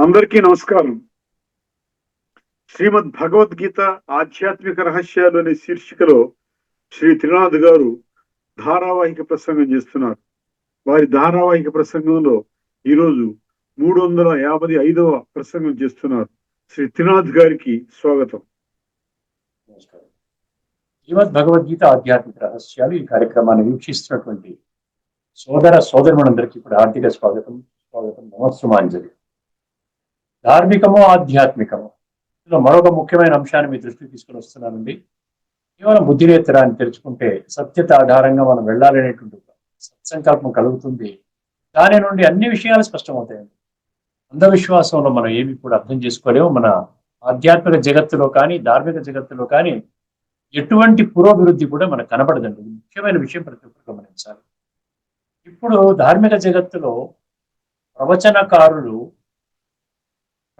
అందరికీ నమస్కారం. శ్రీమద్ భగవద్గీత ఆధ్యాత్మిక రహస్యాలు అనే శీర్షికలో శ్రీ త్రినాథ్ గారు ధారావాహిక ప్రసంగం చేస్తున్నారు. వారి ధారావాహిక ప్రసంగంలో ఈరోజు 355వ ప్రసంగం చేస్తున్నారు. శ్రీ త్రినాథ్ గారికి స్వాగతం. నమస్కారం. శ్రీమద్ భగవద్గీత ఆధ్యాత్మిక రహస్యాలు ఈ కార్యక్రమాన్ని వీక్షిస్తున్నటువంటి సోదర సోదరులందరికీ కూడా ఆర్థిక స్వాగతం, నమస్సుమాంజలి. ధార్మికము ఆధ్యాత్మికము ఇందులో మరొక ముఖ్యమైన అంశాన్ని మీ దృష్టికి తీసుకుని వస్తున్నానండి. కేవలం బుద్ధినేత్రాన్ని తెరుచుకుంటే సత్యత ఆధారంగా మనం వెళ్ళాలనేటువంటి సత్సంకల్పం కలుగుతుంది. దాని నుండి అన్ని విషయాలు స్పష్టమవుతాయండి. అంధవిశ్వాసంలో మనం ఏమి కూడా అర్థం చేసుకోలేము. మన ఆధ్యాత్మిక జగత్తులో కానీ ధార్మిక జగత్తులో కానీ ఎటువంటి పురోభివృద్ధి కూడా మనకు కనబడదండి. ముఖ్యమైన విషయం ప్రతి ఒక్కరు గమనించాలి. ఇప్పుడు ధార్మిక జగత్తులో ప్రవచనకారులు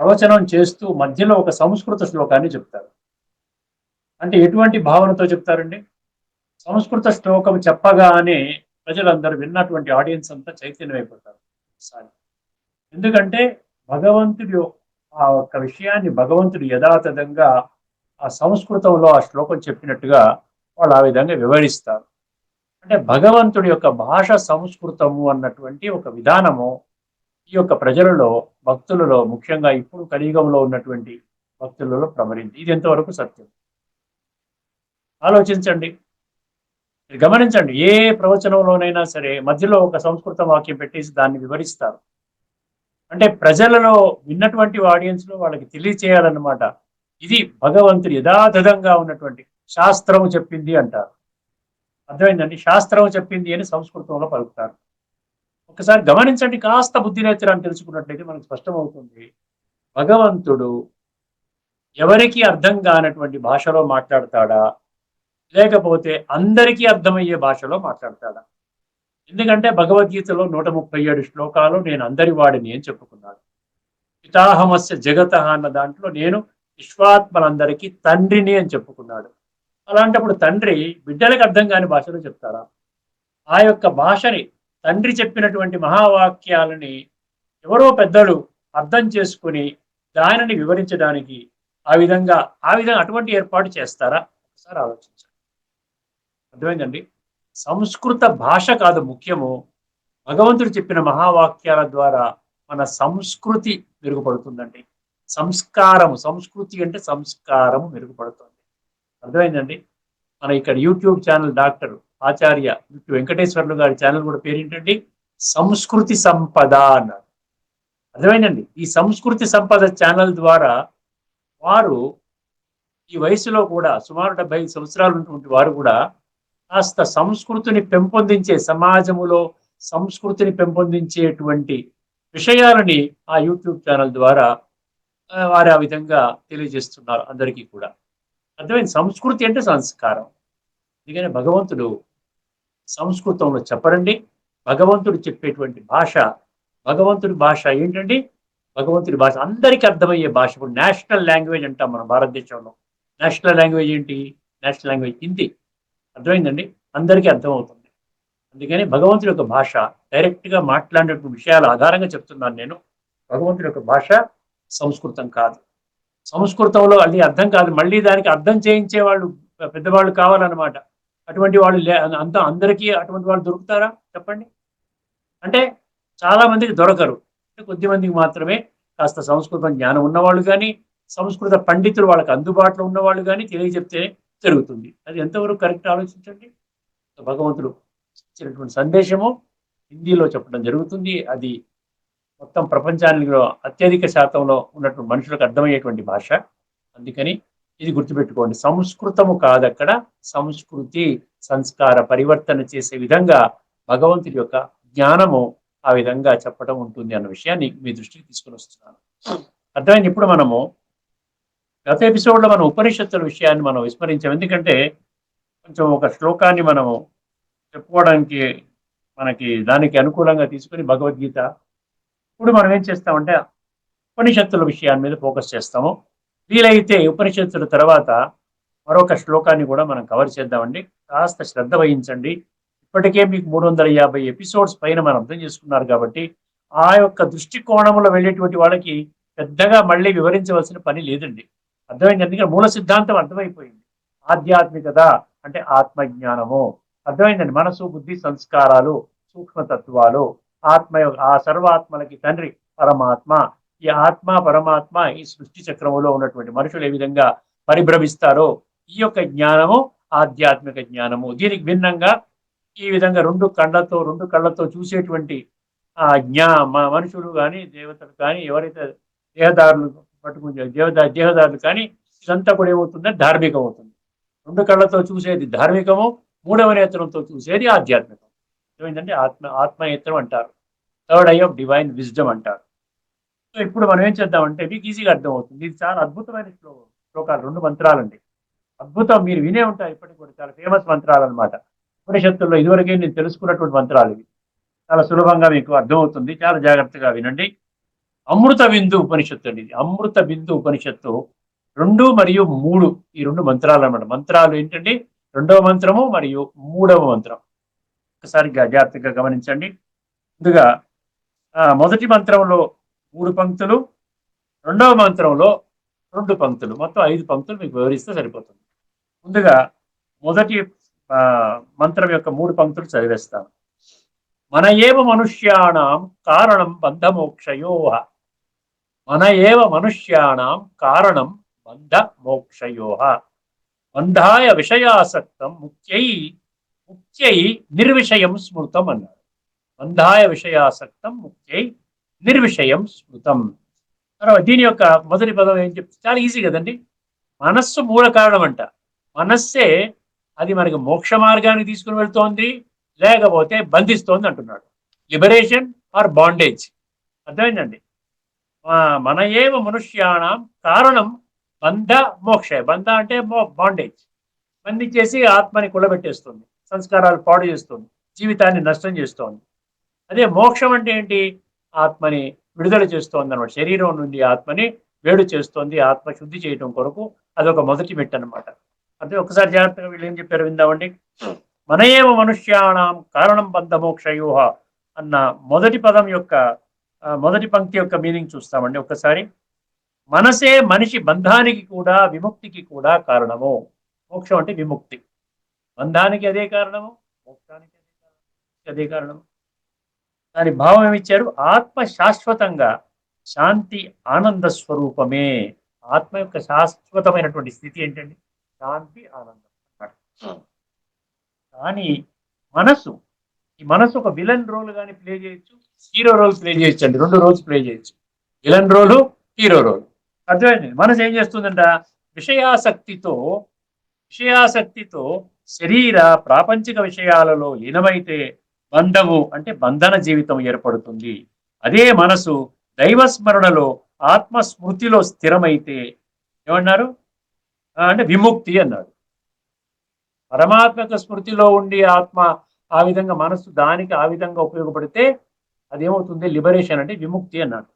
ప్రవచనం చేస్తూ మధ్యలో ఒక సంస్కృత శ్లోకాన్ని చెప్తారు. అంటే ఎటువంటి భావనతో చెప్తారండి? సంస్కృత శ్లోకం చెప్పగానే ప్రజలందరూ విన్నటువంటి ఆడియన్స్ అంతా చైతన్యమైపోతారు. ఎందుకంటే భగవంతుడు ఆ ఒక్క విషయాన్ని భగవంతుడు యథాతథంగా ఆ సంస్కృతంలో ఆ శ్లోకం చెప్పినట్టుగా వాళ్ళు ఆ విధంగా వివరిస్తారు. అంటే భగవంతుడి యొక్క భాష సంస్కృతము అన్నటువంటి ఒక విధానము ఈ యొక్క ప్రజలలో, భక్తులలో, ముఖ్యంగా ఇప్పుడు కలియుగంలో ఉన్నటువంటి భక్తులలో ప్రమరింది. ఇది ఎంతవరకు సత్యం ఆలోచించండి, గమనించండి. ఏ ప్రవచనంలోనైనా సరే మధ్యలో ఒక సంస్కృత వాక్యం పెట్టేసి దాన్ని వివరిస్తారు. అంటే ప్రజలలో విన్నటువంటి ఆడియన్స్ లో వాళ్ళకి తెలియచేయాలన్నమాట. ఇది భగవంతుడు యథాతథంగా ఉన్నటువంటి శాస్త్రము చెప్పింది అంటారు. అర్థమైందండి? శాస్త్రము చెప్పింది అని సంస్కృతంలో పలుకుతారు. ఒకసారి గమనించండి, కాస్త బుద్ధినేత్రాన్ని తెలుసుకున్నట్లయితే మనకు స్పష్టమవుతుంది. భగవంతుడు ఎవరికి అర్థం కానటువంటి భాషలో మాట్లాడతాడా, లేకపోతే అందరికీ అర్థమయ్యే భాషలో మాట్లాడతాడా? ఎందుకంటే భగవద్గీతలో 137 శ్లోకాలు నేను అందరి వాడిని అని చెప్పుకున్నాడు. పితాహమస్య జగత అన్న దాంట్లో నేను విశ్వాత్మలందరికీ తండ్రిని అని చెప్పుకున్నాడు. అలాంటప్పుడు తండ్రి బిడ్డలకు అర్థం కాని భాషలో చెప్తారా? ఆ యొక్క భాషని, తండ్రి చెప్పినటువంటి మహావాక్యాలని ఎవరో పెద్దలు అర్థం చేసుకుని దానిని వివరించడానికి ఆ విధంగా అటువంటి ఏర్పాటు చేస్తారా? ఒకసారి ఆలోచించండి. అర్థమైందండి? సంస్కృత భాష కాదు ముఖ్యము, భగవంతుడు చెప్పిన మహావాక్యాల ద్వారా మన సంస్కృతి మెరుగుపడుతుందండి. సంస్కారము, సంస్కృతి అంటే సంస్కారము మెరుగుపడుతుంది. అర్థమైందండి? మన ఇక్కడ యూట్యూబ్ ఛానల్ డాక్టర్ ఆచార్య వెంకటేశ్వర్లు గారి ఛానల్ కూడా పేరేంటండి? సంస్కృతి సంపద అన్నారు. అర్థమైందండి? ఈ సంస్కృతి సంపద ఛానల్ ద్వారా వారు ఈ వయసులో కూడా సుమారు 75 సంవత్సరాలు ఉన్నటువంటి వారు కూడా కాస్త సంస్కృతిని పెంపొందించే, సమాజములో సంస్కృతిని పెంపొందించేటువంటి విషయాలని ఆ యూట్యూబ్ ఛానల్ ద్వారా వారు ఆ విధంగా తెలియజేస్తున్నారు అందరికీ కూడా. అర్థమైంది? సంస్కృతి అంటే సంస్కారం. అందుకని భగవంతుడు సంస్కృతంలో చెప్పరండి. భగవంతుడు చెప్పేటువంటి భాష, భగవంతుడి భాష ఏంటండి? భగవంతుడి భాష అందరికీ అర్థమయ్యే భాష. ఇప్పుడు నేషనల్ లాంగ్వేజ్ అంటాం మన భారతదేశంలో. నేషనల్ లాంగ్వేజ్ ఏంటి? National language Hindi. అర్థమైందండి? అందరికీ అర్థమవుతుంది. అందుకని భగవంతుడి యొక్క భాష డైరెక్ట్గా మాట్లాడినటువంటి విషయాల ఆధారంగా చెప్తున్నాను నేను. భగవంతుడి యొక్క భాష సంస్కృతం కాదు. సంస్కృతంలో అది అర్థం కాదు, మళ్ళీ దానికి అర్థం చేయించే వాళ్ళు పెద్దవాళ్ళు కావాలన్నమాట. అటువంటి వాళ్ళు అందరికీ అటువంటి వాళ్ళు దొరుకుతారా చెప్పండి? అంటే చాలా మందికి దొరకరు. కొద్ది మందికి మాత్రమే కాస్త సంస్కృతం జ్ఞానం ఉన్నవాళ్ళు కానీ, సంస్కృత పండితులు వాళ్ళకి అందుబాటులో ఉన్నవాళ్ళు కానీ తెలియజెప్తే జరుగుతుంది. అది ఎంతవరకు కరెక్ట్ ఆలోచించండి. భగవంతుడు ఇచ్చినటువంటి సందేశము హిందీలో చెప్పడం జరుగుతుంది. అది మొత్తం ప్రపంచానికి అత్యధిక శాతంలో ఉన్నటువంటి మనుషులకు అర్థమయ్యేటువంటి భాష. అందుకని ఇది గుర్తుపెట్టుకోండి. సంస్కృతము కాదు అక్కడ, సంస్కృతి, సంస్కార పరివర్తన చేసే విధంగా భగవంతుడి యొక్క జ్ఞానము ఆ విధంగా చెప్పడం ఉంటుంది అన్న విషయాన్ని మీ దృష్టికి తీసుకుని వస్తున్నాను. అర్థమైంది? ఇప్పుడు మనము గత ఎపిసోడ్లో మనం ఉపనిషత్తుల విషయాన్ని మనం విస్మరించాం. ఎందుకంటే కొంచెం ఒక శ్లోకాన్ని మనము చెప్పుకోవడానికి మనకి దానికి అనుకూలంగా తీసుకుని భగవద్గీత, ఇప్పుడు మనం ఏం చేస్తామంటే ఉపనిషత్తుల విషయాన్ని మీద ఫోకస్ చేస్తాము. వీలైతే ఉపనిషత్తుల తర్వాత మరొక శ్లోకాన్ని కూడా మనం కవర్ చేద్దామండి. కాస్త శ్రద్ధ వహించండి. ఇప్పటికే మీకు 350 ఎపిసోడ్స్ పైన మనం అర్థం చేసుకున్నారు కాబట్టి ఆ యొక్క దృష్టికోణంలో వెళ్ళేటువంటి వాళ్ళకి పెద్దగా మళ్ళీ వివరించవలసిన పని లేదండి. అర్థమైంది. ఎందుకంటే మూల సిద్ధాంతం అర్థమైపోయింది. ఆధ్యాత్మికత అంటే ఆత్మజ్ఞానము అర్థమైందండి. మనసు, బుద్ధి, సంస్కారాలు, సూక్ష్మతత్వాలు, ఆ సర్వాత్మలకి తండ్రి పరమాత్మ. ఈ ఆత్మ పరమాత్మ ఈ సృష్టి చక్రములో ఉన్నటువంటి మనుషులు ఏ విధంగా పరిభ్రమిస్తారో ఈ యొక్క జ్ఞానము ఆధ్యాత్మిక జ్ఞానము. దీనికి భిన్నంగా ఈ విధంగా రెండు కళ్ళతో చూసేటువంటి ఆ మనుషులు కానీ దేవతలు కానీ ఎవరైతే దేహదారులు పట్టుకుని దేహదారులు కానీ ఇదంతా కూడా ఏమవుతుందంటే ధార్మికం అవుతుంది. రెండు కళ్ళతో చూసేది ధార్మికము, మూడవ నేత్రంతో చూసేది ఆధ్యాత్మికం. ఏమైందంటే ఆత్మనేత్రం అంటారు. Third I of divine wisdom అంటారు. సో ఇప్పుడు మనం ఏం చేద్దామంటే మీకు ఈజీగా అర్థం అవుతుంది. ఇది చాలా అద్భుతమైన శ్లోకాలు, 2 మంత్రాలండి. అద్భుతం. మీరు వినే ఉంటారు ఇప్పటికి కూడా, చాలా ఫేమస్ మంత్రాలు అనమాట. ఉపనిషత్తుల్లో ఇదివరకే నేను తెలుసుకున్నటువంటి మంత్రాలు ఇవి. చాలా సులభంగా మీకు అర్థమవుతుంది. చాలా జాగ్రత్తగా వినండి. అమృత బిందు ఉపనిషత్తు అండి ఇది. అమృత బిందు ఉపనిషత్తు 2 మరియు 3 ఈ 2 మంత్రాలు అనమాట. మంత్రాలు ఏంటంటే 2వ మంత్రము మరియు 3వ మంత్రం. ఒకసారి జాగ్రత్తగా గమనించండి. ముందుగా మొదటి మంత్రంలో 3 పంక్తులు, 2వ మంత్రంలో 2 పంక్తులు, మొత్తం 5 పంక్తులు మీకు వివరిస్తే సరిపోతుంది. ముందుగా మొదటి మంత్రం యొక్క 3 పంక్తులు చదివేస్తాను. మన ఏవ మనుష్యాణం కారణం బంధమోక్షయోః. మన ఏవ మనుష్యాణం కారణం బంధమోక్షయోః. బంధాయ విషయాసక్తం ముక్త్యై నిర్విషయం స్మృతం అన్నాడు. బంధాయ విషయాసక్తం ముక్త్యై నిర్విషయం స్మృతం. తర్వాత దీని యొక్క మొదటి పదం ఏం చెప్తే చాలా ఈజీ కదండి. మనస్సు మూల కారణం అంట. మనస్సే అది మనకి మోక్ష మార్గానికి తీసుకుని వెళ్తోంది, లేకపోతే బంధిస్తోంది అంటున్నాడు. Liberation or bondage. అర్థమైందండి. మన ఏవ మనుష్యాణం కారణం బంధ మోక్ష. బంధ అంటే బాండేజ్. బంధించేసి ఆత్మని కుళ్ళబెట్టేస్తుంది, సంస్కారాలు పాడు చేస్తుంది, జీవితాన్ని నష్టం చేస్తోంది. అదే మోక్షం అంటే ఏంటి? ఆత్మని విడుదల చేస్తోంది అనమాట. శరీరం నుండి ఆత్మని వేడు చేస్తోంది, ఆత్మ శుద్ధి చేయడం కొరకు అదొక మొదటి మెట్టు అనమాట. అదే ఒకసారి జాగ్రత్తగా వీళ్ళు ఏం చెప్పారు విందామండి. మన ఏవ మనుష్యాణం కారణం బంధమోక్షయోః అన్న మొదటి పదం యొక్క మొదటి పంక్తి యొక్క మీనింగ్ చూస్తామండి ఒకసారి. మనసే మనిషి బంధానికి కూడా విముక్తికి కూడా కారణము. మోక్షం అంటే విముక్తి. బంధానికి అదే కారణము, మోక్షానికి అదే కారణము. దాని భావం ఏమిచ్చారు? ఆత్మ శాశ్వతంగా శాంతి ఆనంద స్వరూపమే. ఆత్మ యొక్క శాశ్వతమైనటువంటి స్థితి ఏంటండి? శాంతి ఆనందం. కానీ ఈ మనసు ఒక విలన్ రోల్ కానీ ప్లే చేయొచ్చు, హీరో రోల్ ప్లే చేయొచ్చు అండి. 2 రోల్స్ ప్లే చేయొచ్చు. విలన్ రోలు, హీరో రోల్. అర్థమైంది. మనసు ఏం చేస్తుందంట? విషయాసక్తితో శరీర ప్రాపంచిక విషయాలలో లీనమైతే బంధము అంటే బంధన జీవితం ఏర్పడుతుంది. అదే మనసు దైవస్మరణలో ఆత్మస్మృతిలో స్థిరమైతే ఏమన్నారు అంటే విముక్తి అన్నాడు. పరమాత్మక స్మృతిలో ఉండి ఆత్మ ఆ విధంగా మనస్సు దానికి ఆ విధంగా ఉపయోగపడితే అదేమవుతుంది? లిబరేషన్ అంటే విముక్తి అన్నాడు.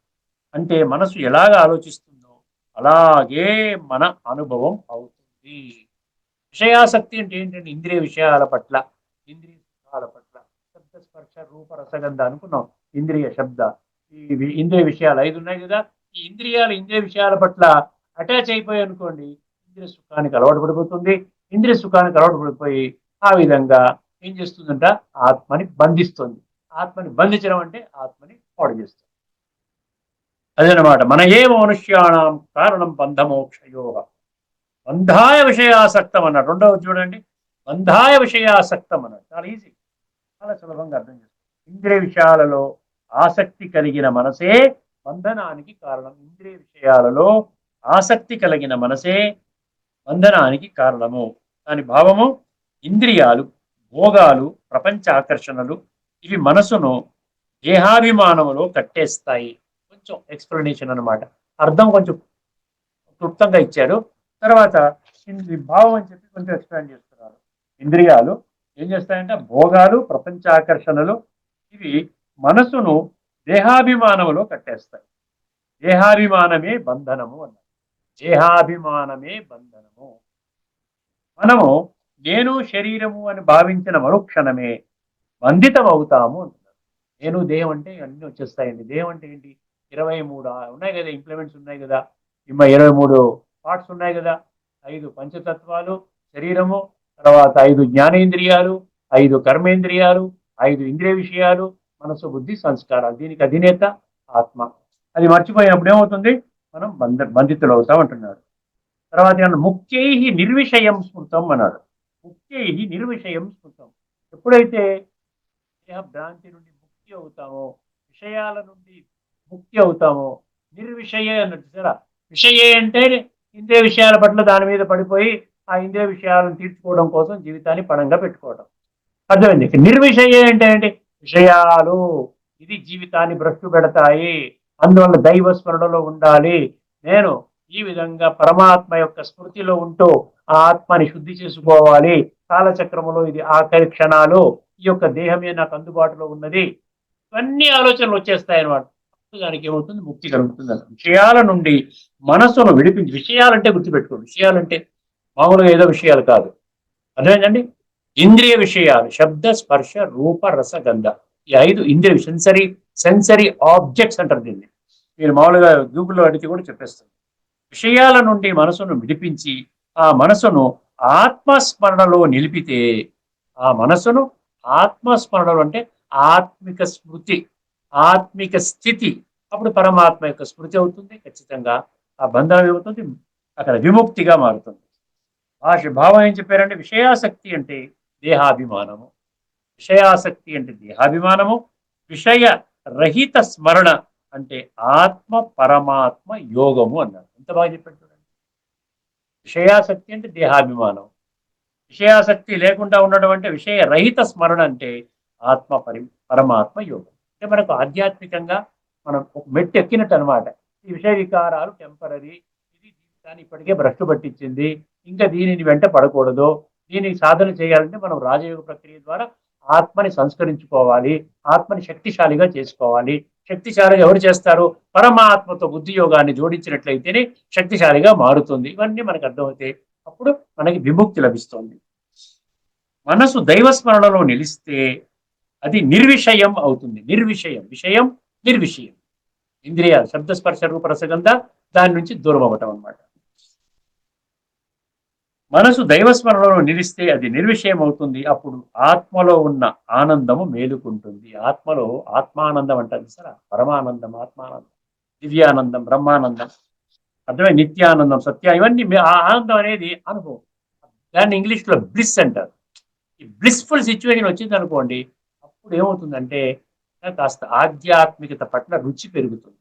అంటే మనసు ఎలాగ ఆలోచిస్తుందో అలాగే మన అనుభవం అవుతుంది. విషయాసక్తి అంటే ఏంటంటే ఇంద్రియ విషయాల పట్ల, ఇంద్రియ సుఖాల పట్ల, శబ్ద స్పర్శ రూప రసగంధ అనుకున్నాం. ఇంద్రియ శబ్ద ఈ ఇంద్రియ విషయాలు 5 ఉన్నాయి కదా. ఈ ఇంద్రియ విషయాల పట్ల అటాచ్ అయిపోయి అనుకోండి, ఇంద్రియ సుఖానికి అలవాటు పడిపోతుంది. ఇంద్రియ సుఖానికి అలవాటు పడిపోయి ఆ విధంగా ఏం చేస్తుందంట? ఆత్మని బంధిస్తుంది. ఆత్మని బంధించడం అంటే ఆత్మని పాడు చేస్తుంది. అదనమాట. మన ఏవ మనుష్యాణం కారణం బంధమోక్షయోః. బంధాయ విషయాసక్తం అన్నాడు. రెండవది చూడండి, బంధాయ విషయాసక్తం అన్నాడు. చాలా ఈజీ, చాలా సులభంగా అర్థం చేసుకోండి. ఇంద్రియ విషయాలలో ఆసక్తి కలిగిన మనసే బంధనానికి కారణం. ఇంద్రియ విషయాలలో ఆసక్తి కలిగిన మనసే బంధనానికి కారణము. దాని భావము ఇంద్రియాలు, భోగాలు, ప్రపంచ ఆకర్షణలు ఇవి మనసును దేహాభిమానములో కట్టేస్తాయి. కొంచెం ఎక్స్ప్లెనేషన్ అనమాట. అర్థం కొంచెం క్లుప్తంగా ఇచ్చారు. తర్వాత భావం అని చెప్పి కొంచెం ఎక్స్ప్లెయిన్ చేస్తున్నారు. ఇంద్రియాలు ఏం చేస్తాయంటే భోగాలు, ప్రపంచ ఆకర్షణలు ఇవి మనసును దేహాభిమానములో కట్టేస్తాయి. దేహాభిమానమే బంధనము అన్నారు. దేహాభిమానమే బంధనము. మనము నేను శరీరము అని భావించిన మరుక్షణమే బంధితం అవుతాము అంటున్నారు. నేను దేహం అంటే అన్ని వచ్చేస్తాయండి. దేహం అంటే ఏంటి? 23 ఉన్నాయి కదా, ఇంప్లిమెంట్స్ ఉన్నాయి కదా, 23 పార్ట్స్ ఉన్నాయి కదా. 5 పంచతత్వాలు, శరీరము, తర్వాత 5 జ్ఞానేంద్రియాలు, 5 కర్మేంద్రియాలు, 5 ఇంద్రియ విషయాలు, మనసు, బుద్ధి, సంస్కారాలు. దీనికి అధినేత ఆత్మ. అది మర్చిపోయినప్పుడు ఏమవుతుంది, మనం బంధితులు అవుతాం అంటున్నాడు. తర్వాత ఏమన్నా ముఖ్యై నిర్విషయం స్మృతం అన్నాడు. ముఖ్యై నిర్విషయం స్మృతం. ఎప్పుడైతే దేహ భ్రాంతి నుండి ముక్తి అవుతామో, విషయాల నుండి ముక్తి అవుతామో, నిర్విషయ అన్నట్టు సరే. విషయ అంటే ఇంద్రియ విషయాల పట్ల దాని మీద పడిపోయి ఆ ఇంద్రియ విషయాలను తీర్చుకోవడం కోసం జీవితాన్ని పణంగా పెట్టుకోవడం. అర్థమైంది. నిర్విషయ అంటే ఏంటి? విషయాలు ఇది జీవితాన్ని భ్రష్టు పెడతాయి. అందువల్ల దైవ స్మరణలో ఉండాలి. నేను ఈ విధంగా పరమాత్మ యొక్క స్మృతిలో ఉంటూ ఆ ఆత్మని శుద్ధి చేసుకోవాలి. కాలచక్రములో ఇది ఆఖరి క్షణాలు, ఈ యొక్క దేహమే నాకు అందుబాటులో ఉన్నది. ఇవన్నీ ఆలోచనలు వచ్చేస్తాయి అన్నమాట. దానికి ఏమవుతుంది, ముక్తి కలుగుతుంది అన్న. విషయాల నుండి మనస్సును విడిపించి, విషయాలంటే గుర్తుపెట్టుకోండి, విషయాలంటే మామూలుగా ఏదో విషయాలు కాదు. అదేంటండి, ఇంద్రియ విషయాలు, శబ్ద, స్పర్శ, రూప, రస, గంధ. ఈ 5 ఇంద్రియ సెన్సరీ ఆబ్జెక్ట్స్ అంటారు దీన్ని. మీరు మామూలుగా గూగుల్లో అడిగితే కూడా చెప్పేస్తుంది. విషయాల నుండి మనసును విడిపించి ఆ మనసును ఆత్మస్మరణలో నిలిపితే, ఆ మనసును ఆత్మస్మరణలో అంటే ఆత్మిక స్మృతి, ఆత్మిక స్థితి, అప్పుడు పరమాత్మ యొక్క స్మృతి అవుతుంది. ఖచ్చితంగా ఆ బంధం ఏమవుతుంది, అక్కడ విముక్తిగా మారుతుంది. భావం ఏం చెప్పారంటే, విషయాసక్తి అంటే దేహాభిమానము, విషయాసక్తి అంటే దేహాభిమానము, విషయ రహిత స్మరణ అంటే ఆత్మ పరమాత్మ యోగము అన్నారు. ఎంత బాగా చెప్పాడు చూడండి. విషయాసక్తి అంటే దేహాభిమానం, విషయాసక్తి లేకుండా ఉండడం అంటే విషయ రహిత స్మరణ అంటే ఆత్మ పరమాత్మ యోగం. అంటే మనకు ఆధ్యాత్మికంగా మనం ఒక మెట్టు ఎక్కినట్టు అనమాట. ఈ విషయ వికారాలు టెంపరీ, ఇది జీవితాన్ని ఇప్పటికే భ్రష్టు పట్టించింది, ఇంకా దీనిని వెంట పడకూడదు. దీనికి సాధన చేయాలంటే మనం రాజయోగ ప్రక్రియ ద్వారా ఆత్మని సంస్కరించుకోవాలి, ఆత్మని శక్తిశాలిగా చేసుకోవాలి. శక్తిశాలిగా ఎవరు చేస్తారు? పరమాత్మతో బుద్ధి యోగాన్ని జోడించినట్లయితేనే శక్తిశాలిగా మారుతుంది. ఇవన్నీ మనకు అర్థమవుతాయి. అప్పుడు మనకి విముక్తి లభిస్తుంది. మనసు దైవస్మరణలో నిలిస్తే అది నిర్విషయం అవుతుంది. విషయం నిర్విషయం. ఇంద్రియాలు శబ్ద, స్పర్శ, రూప, రసగంధ దాని నుంచి దూరం అవ్వటం అనమాట. మనసు దైవస్మరణలో నిలిస్తే అది నిర్విషయం అవుతుంది. అప్పుడు ఆత్మలో ఉన్న ఆనందము మేలుకుంటుంది. ఆత్మలో ఆత్మానందం అంటారు సరే, పరమానందం, ఆత్మానందం, దివ్యానందం, బ్రహ్మానందం, అర్థమే, నిత్యానందం, సత్య, ఇవన్నీ ఆ ఆనందం అనేది అనుభవం. దాన్ని ఇంగ్లీష్లో బ్లిస్ అంటారు. ఈ బ్లిస్ఫుల్ సిచ్యువేషన్ వచ్చింది అనుకోండి, అప్పుడు ఏమవుతుందంటే కాస్త ఆధ్యాత్మికత పట్ల రుచి పెరుగుతుంది.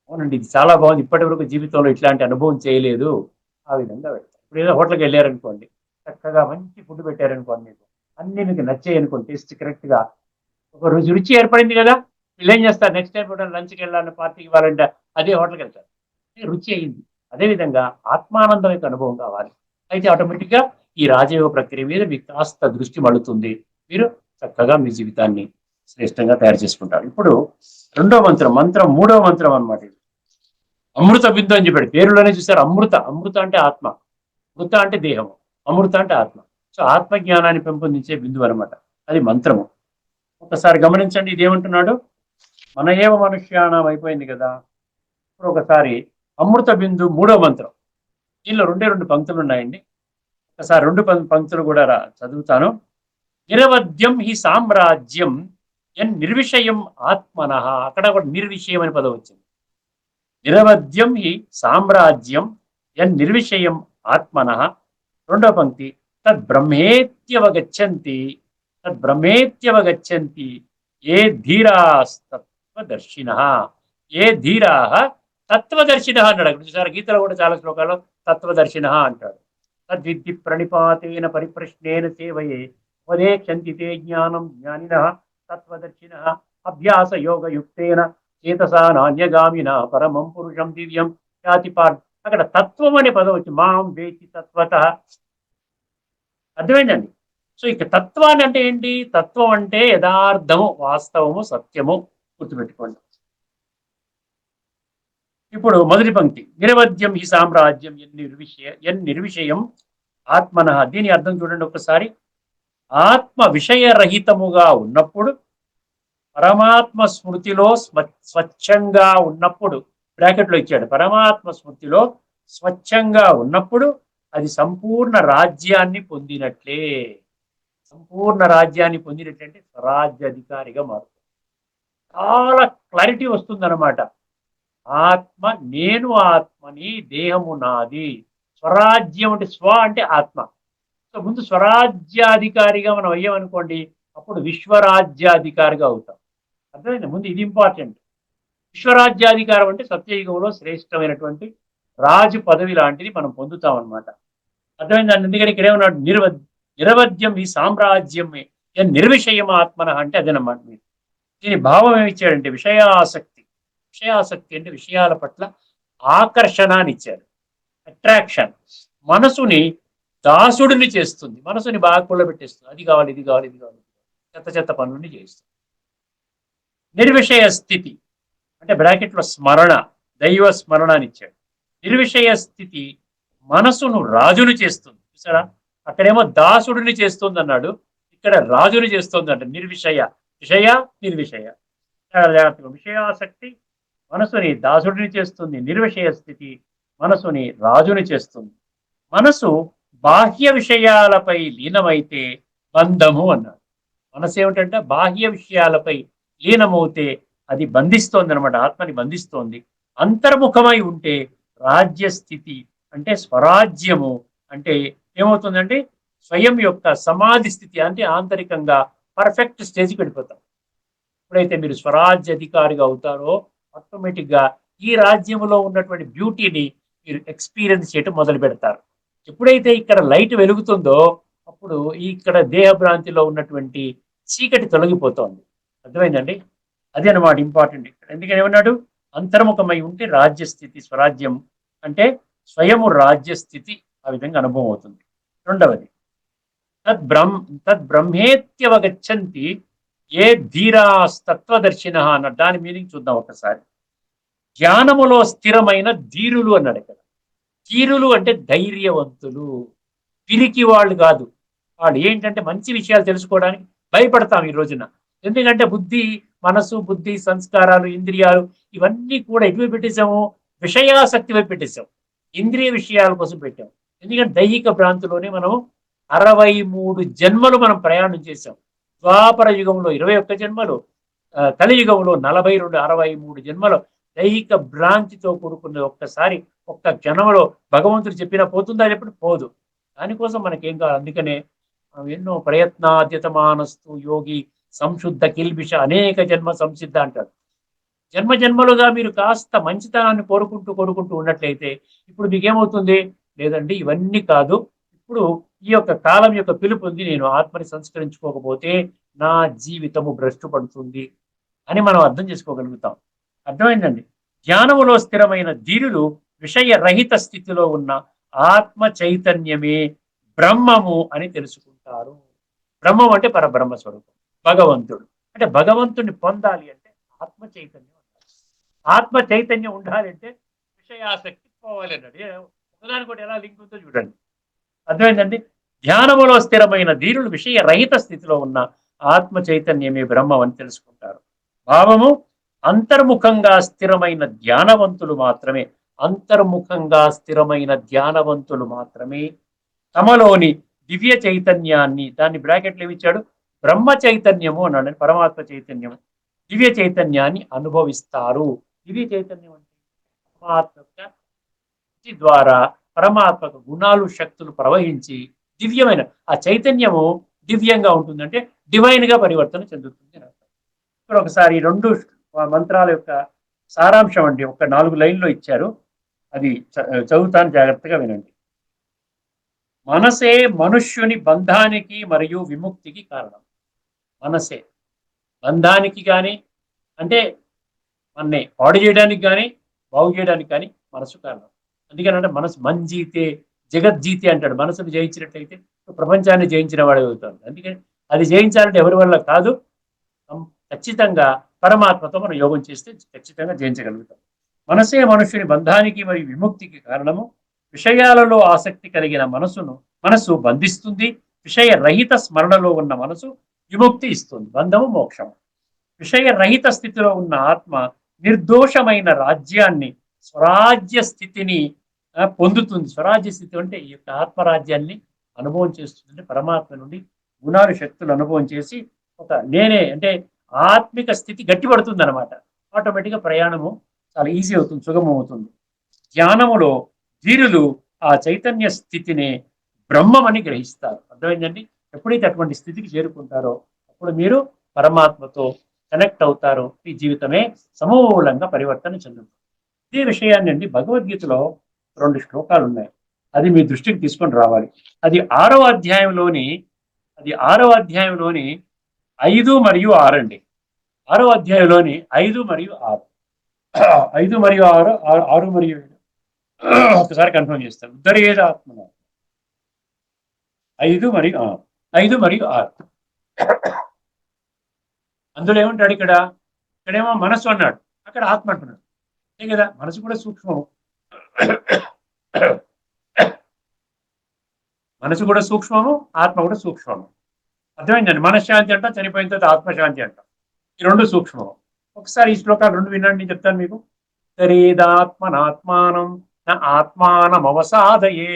అవునండి, ఇది చాలా బాగుంది, ఇప్పటి వరకు జీవితంలో ఇట్లాంటి అనుభవం చేయలేదు. ఆ విధంగా పెడతారు. ఇప్పుడు ఏదో హోటల్కి వెళ్ళారనుకోండి, చక్కగా మంచి ఫుడ్ పెట్టారనుకోండి, మీకు అన్ని మీకు నచ్చాయి అనుకోండి, టేస్ట్ కరెక్ట్గా ఒక రుచి ఏర్పడింది కదా, వీళ్ళు ఏం చేస్తారు, నెక్స్ట్ టైం కూడా లంచ్కి వెళ్ళాలని, పార్టీకి ఇవ్వాలంటే అదే హోటల్కి వెళ్తారు. రుచి అయింది. అదేవిధంగా ఆత్మానందం యొక్క అనుభవం కావాలి. అయితే ఆటోమేటిక్గా ఈ రాజయోగ ప్రక్రియ మీద మీకు కాస్త దృష్టి మళ్ళుతుంది. మీరు చక్కగా మీ జీవితాన్ని శ్రేష్టంగా తయారు చేసుకుంటారు. ఇప్పుడు మూడవ మంత్రం అనమాట. అమృత బిందు అని చెప్పాడు. పేరులోనే చూసారు, అమృత అంటే ఆత్మ, మృత అంటే దేహము, అమృత అంటే ఆత్మ. సో ఆత్మ జ్ఞానాన్ని పెంపొందించే బిందువు అనమాట, అది మంత్రము. ఒకసారి గమనించండి, ఇదేమంటున్నాడు, మన ఏవ మనుష్యాణం అయిపోయింది కదా. ఇప్పుడు ఒకసారి అమృత బిందు మూడవ మంత్రం, దీనిలో రెండు పంక్తులు ఉన్నాయండి. ఒకసారి 2 పంక్తులు కూడా చదువుతాను. నిరవధ్యం హి సామ్రాజ్యం ఎన్ నిర్విషయం ఆత్మనః. అక్కడ కూడా నిర్విషయం అని పదం వచ్చింది. నిరవధ్యం హి సామ్రాజ్యం ఎన్ నిర్విషయం ఆత్మనః. రెండవ పంక్తి, తద్బ్రహ్మేత్యవగచ్చంతి ఏ ధీరాస్తత్వదర్శినః. ఏ ధీరాః తత్వదర్శినః అన్నాడు. చూసారు, గీతలో కూడా చాలా శ్లోకాలు తత్వదర్శినః అంటాడు. తద్విద్ధి ప్రణిపాతేన పరిప్రశ్నేన సేవయే ఉపదేక్షంతి తే జ్ఞానం జ్ఞానినః తత్వదర్శినః. అభ్యాస యోగయుక్తేన చేతసా నాన్యగామిన పరమం పురుషం దివ్యం యాతి పార్థ. అక్కడ తత్వం అనే పదం వచ్చి మాం వేచి తత్వతః. అర్థమైందండి. సో ఇక తత్వాన్ని అంటే ఏంటి? తత్వం అంటే యథార్థము, వాస్తవము, సత్యము. గుర్తుపెట్టుకోండి. ఇప్పుడు మొదటి పంక్తి, నిరవధ్యం హి సామ్రాజ్యం ఎన్ నిర్విషయం ఆత్మనః. దీని అర్థం చూడండి ఒకసారి. ఆత్మ విషయరహితముగా ఉన్నప్పుడు పరమాత్మ స్మృతిలో స్వచ్ఛంగా ఉన్నప్పుడు, బ్రాకెట్లో ఇచ్చాడు, పరమాత్మ స్మృతిలో స్వచ్ఛంగా ఉన్నప్పుడు అది సంపూర్ణ రాజ్యాన్ని పొందినట్లే. సంపూర్ణ రాజ్యాన్ని పొందినట్లే అంటే స్వరాజ్యాధికారిగా మారుతుంది. చాలా క్లారిటీ వస్తుందన్నమాట. ఆత్మ, నేను ఆత్మని, దేహము నాది. స్వరాజ్యం అంటే స్వ అంటే ఆత్మ. సో ముందు స్వరాజ్యాధికారిగా మనం అయ్యామనుకోండి, అప్పుడు విశ్వరాజ్యాధికారిగా అవుతాం. అర్థమైంది? ముందు ఇది ఇంపార్టెంట్. విశ్వరాజ్యాధికారం అంటే సత్యయుగంలో శ్రేష్టమైనటువంటి రాజు పదవి లాంటిది మనం పొందుతాం అనమాట. అర్థమైందండి? ఎందుకని ఇక్కడ ఏమన్నాడు, నిరవధ్యం ఈ సామ్రాజ్యమే నిర్విషయం ఆత్మన అంటే అదేనమాట. మీరు దీని భావం ఏమి ఇచ్చాడంటే విషయాసక్తి. విషయాసక్తి అంటే విషయాల పట్ల ఆకర్షణ అని ఇచ్చారు. అట్రాక్షన్. మనసుని దాసుడిని చేస్తుంది, మనసుని బాగా కూడబెట్టేస్తుంది. అది కావాలి, ఇది కావాలి, ఇది కావాలి, చెత్త చెత్త పనులని చేస్తుంది. నిర్విషయ స్థితి అంటే బ్రాకెట్లో స్మరణ, దైవ స్మరణ అని ఇచ్చాడు. నిర్విషయ స్థితి మనసును రాజును చేస్తుంది. చూసారా, అక్కడేమో దాసుడిని చేస్తుంది అన్నాడు, ఇక్కడ రాజుని చేస్తుంది అంట. నిర్విషయ, విషయ నిర్విషయ. విషయాసక్తి మనసుని దాసుడిని చేస్తుంది, నిర్విషయ స్థితి మనసుని రాజుని చేస్తుంది. మనసు బాహ్య విషయాలపై లీనమైతే బంధము అన్నాడు. మనసు ఏమిటంటే బాహ్య విషయాలపై లీనమవుతే అది బంధిస్తోంది అనమాట, ఆత్మని బంధిస్తోంది. అంతర్ముఖమై ఉంటే రాజ్యస్థితి అంటే స్వరాజ్యము అంటే ఏమవుతుందంటే స్వయం యొక్క సమాధి స్థితి, అంటే ఆంతరికంగా పర్ఫెక్ట్ స్టేజ్కి వెళ్ళిపోతాం. ఎప్పుడైతే మీరు స్వరాజ్య అధికారిగా అవుతారో ఆటోమేటిక్గా ఈ రాజ్యంలో ఉన్నటువంటి బ్యూటీని మీరు ఎక్స్పీరియన్స్ చేయటం మొదలు పెడతారు. ఎప్పుడైతే ఇక్కడ లైట్ వెలుగుతుందో అప్పుడు ఇక్కడ దేహభ్రాంతిలో ఉన్నటువంటి చీకటి తొలగిపోతోంది. అర్థమైందండి? అదే అన్నమాట ఇంపార్టెంట్ ఇక్కడ. ఎందుకని ఏమన్నాడు, అంతర్ముఖమై ఉంటే రాజ్యస్థితి, స్వరాజ్యం అంటే స్వయము రాజ్యస్థితి ఆ విధంగా అనుభవం అవుతుంది. రెండవది తద్బ్రహ్మేత్యవగచ్చంతి ఏ ధీరాస్తత్వదర్శిన అన్న దాని మీనింగ్ చూద్దాం ఒకసారి. ధ్యానములో స్థిరమైన ధీరులు అన్నాడు ఇక్కడ. ధీరులు అంటే ధైర్యవంతులు, పిరికి వాళ్ళు కాదు. వాళ్ళు ఏంటంటే మంచి విషయాలు తెలుసుకోవడానికి భయపడతాం ఈ రోజున. ఎందుకంటే బుద్ధి, మనసు, బుద్ధి, సంస్కారాలు, ఇంద్రియాలు ఇవన్నీ కూడా ఎటువైపు పెట్టేసాము, విషయాసక్తి వైపు పెట్టేసాం, ఇంద్రియ విషయాల కోసం పెట్టాం. ఎందుకంటే దైహిక భ్రాంతిలోనే మనం 63 జన్మలు మనం ప్రయాణం చేసాం. ద్వాపర యుగంలో 21 జన్మలు, కలియుగంలో 42, 63 జన్మలు దైహిక భ్రాంతితో కూడుకున్న ఒక్కసారి ఒక్క జన్మలో భగవంతుడు చెప్పినా పోతుందా, చెప్పిన పోదు. దానికోసం మనకేం కాదు. అందుకనే ఎన్నో ప్రయత్నాద్యతమానస్తు యోగి సంశుద్ధ కిల్బిష అనేక జన్మ సంసిద్ధ అంటాడు. జన్మ జన్మలుగా మీరు కాస్త మంచితనాన్ని కోరుకుంటూ ఉన్నట్లయితే ఇప్పుడు మీకేమవుతుంది, లేదండి ఇవన్నీ కాదు, ఇప్పుడు ఈ యొక్క కాలం యొక్క పిలుపు ఉంది, నేను ఆత్మని సంస్కరించుకోకపోతే నా జీవితము భ్రష్టు పడుతుంది అని మనం అర్థం చేసుకోగలుగుతాం. అర్థమైందండి? ధ్యానములో స్థిరమైన ధీరులు విషయరహిత స్థితిలో ఉన్న ఆత్మ చైతన్యమే బ్రహ్మము అని తెలుసుకుంటారు. బ్రహ్మం అంటే పరబ్రహ్మ స్వరూపం, భగవంతుడు. అంటే భగవంతుడిని పొందాలి అంటే ఆత్మ చైతన్యం ఉండాలి. ఆత్మ చైతన్యం ఉండాలి అంటే విషయాసక్తి పోవాలి అన్నాడు. ఒకదానికోటి ఎలా లింక్ ఉందో చూడండి. అర్థమైందండి? ధ్యానములో స్థిరమైన ధీరులు విషయరహిత స్థితిలో ఉన్న ఆత్మ చైతన్యమే బ్రహ్మం అని తెలుసుకుంటారు. భావము అంతర్ముఖంగా స్థిరమైన ధ్యానవంతులు మాత్రమే, అంతర్ముఖంగా స్థిరమైన ధ్యానవంతులు మాత్రమే తమలోని దివ్య చైతన్యాన్ని, దాన్ని బ్రాకెట్లు ఏమిచ్చాడు, బ్రహ్మ చైతన్యము అన్నాడు, పరమాత్మ చైతన్యము, దివ్య చైతన్యాన్ని అనుభవిస్తారు. దివ్య చైతన్యం అంటే పరమాత్మ ద్వారా పరమాత్మక గుణాలు, శక్తులు ప్రవహించి దివ్యమైన ఆ చైతన్యము దివ్యంగా ఉంటుందంటే డివైన్ గా పరివర్తన చెందుతుంది. ఇక్కడ ఒకసారి 2 మంత్రాల యొక్క సారాంశం అండి, ఒక 4 లైన్లో ఇచ్చారు, అది చదువుతాను, జాగ్రత్తగా వినండి. మనసే మనుష్యుని బంధానికి మరియు విముక్తికి కారణం. మనసే బంధానికి కానీ, అంటే మనని పాడు చేయడానికి కానీ బాగు చేయడానికి కానీ మనసు కారణం. అందుకనంటే మనసు మంజీతే జగజ్జీతే అంటాడు. మనసును జయించినట్లయితే ప్రపంచాన్ని జయించిన వాడు అవుతాడు. అందుకని అది జయించాలంటే ఎవరి వల్ల కాదు, ఖచ్చితంగా పరమాత్మతో మనం యోగం చేస్తే ఖచ్చితంగా జయించగలుగుతాం. మనసే మనుషుని బంధానికి మరియు విముక్తికి కారణము. విషయాలలో ఆసక్తి కలిగిన మనసు బంధిస్తుంది. విషయ రహిత స్మరణలో ఉన్న మనసు విముక్తి ఇస్తుంది. బంధము మోక్షము. విషయరహిత స్థితిలో ఉన్న ఆత్మ నిర్దోషమైన రాజ్యాన్ని, స్వరాజ్య స్థితిని పొందుతుంది. స్వరాజ్య స్థితి అంటే ఈ యొక్క ఆత్మరాజ్యాన్ని అనుభవం చేస్తుంది. అంటే పరమాత్మ నుండి గుణాలు, శక్తులు అనుభవం చేసి ఒక నేనే అంటే ఆత్మిక స్థితి గట్టిపడుతుంది అనమాట. ఆటోమేటిక్గా ప్రయాణము చాలా ఈజీ అవుతుంది, సుగమం అవుతుంది. ధ్యానములో ధీరులు ఆ చైతన్య స్థితిని బ్రహ్మమని గ్రహిస్తారు. అర్థమైందండి? ఎప్పుడైతే అటువంటి స్థితికి చేరుకుంటారో అప్పుడు మీరు పరమాత్మతో కనెక్ట్ అవుతారో ఈ జీవితమే సమూలంగా పరివర్తన చెందుతుంది. ఇదే విషయాన్ని అండి భగవద్గీతలో 2 శ్లోకాలు ఉన్నాయి. అది మీ దృష్టికి తీసుకొని రావాలి. అది ఆరో అధ్యాయంలోని 5 మరియు 6 అండి. 6వ అధ్యాయంలోని 5 మరియు 6, 5 మరియు 6, 6 మరియు 7 ఒకసారి కన్ఫర్మ్ చేస్తాను. ఉద్ధరేద ఆత్మ 5 మరియు 6. అందులో ఏమంటాడు? ఇక్కడేమో మనస్సు అన్నాడు, అక్కడ ఆత్మ అంటున్నాడు. అంతే కదా? మనసు కూడా సూక్ష్మము, మనసు కూడా సూక్ష్మము, ఆత్మ కూడా సూక్ష్మము. అర్థమైందండి? మనశ్శాంతి అంటాం, చనిపోయిన తర్వాత ఆత్మశాంతి అంటాం. ఈ 2 సూక్ష్మము. ఒకసారి ఈ శ్లోకాలు 2 వినండి, నేను చెప్తాను మీకు. తరేదాత్మనాత్మానం న ఆత్మానమవసాదయే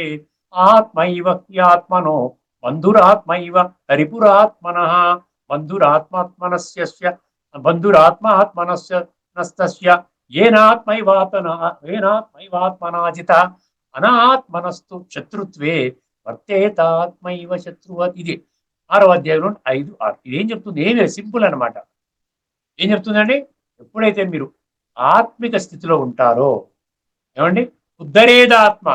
ఆత్మైవ హ్యాత్మనో బంధురాత్మైవ హరిపురాత్మన బంధురాత్మాత్మనస్య నస్తస్య ఏనాత్మైవాత్మనాజిత అనాత్మనస్తు శత్రుత్వే వర్తేతాత్మైవ శత్రువత్. ఇది 6వ అధ్యాయంలో 5, 6. ఇది ఏం చెప్తుంది? ఏమి సింపుల్ అనమాట. ఏం చెప్తుందండి? ఎప్పుడైతే మీరు ఆత్మిక స్థితిలో ఉంటారో, ఏమండి, ఉద్ధరేదాత్మ,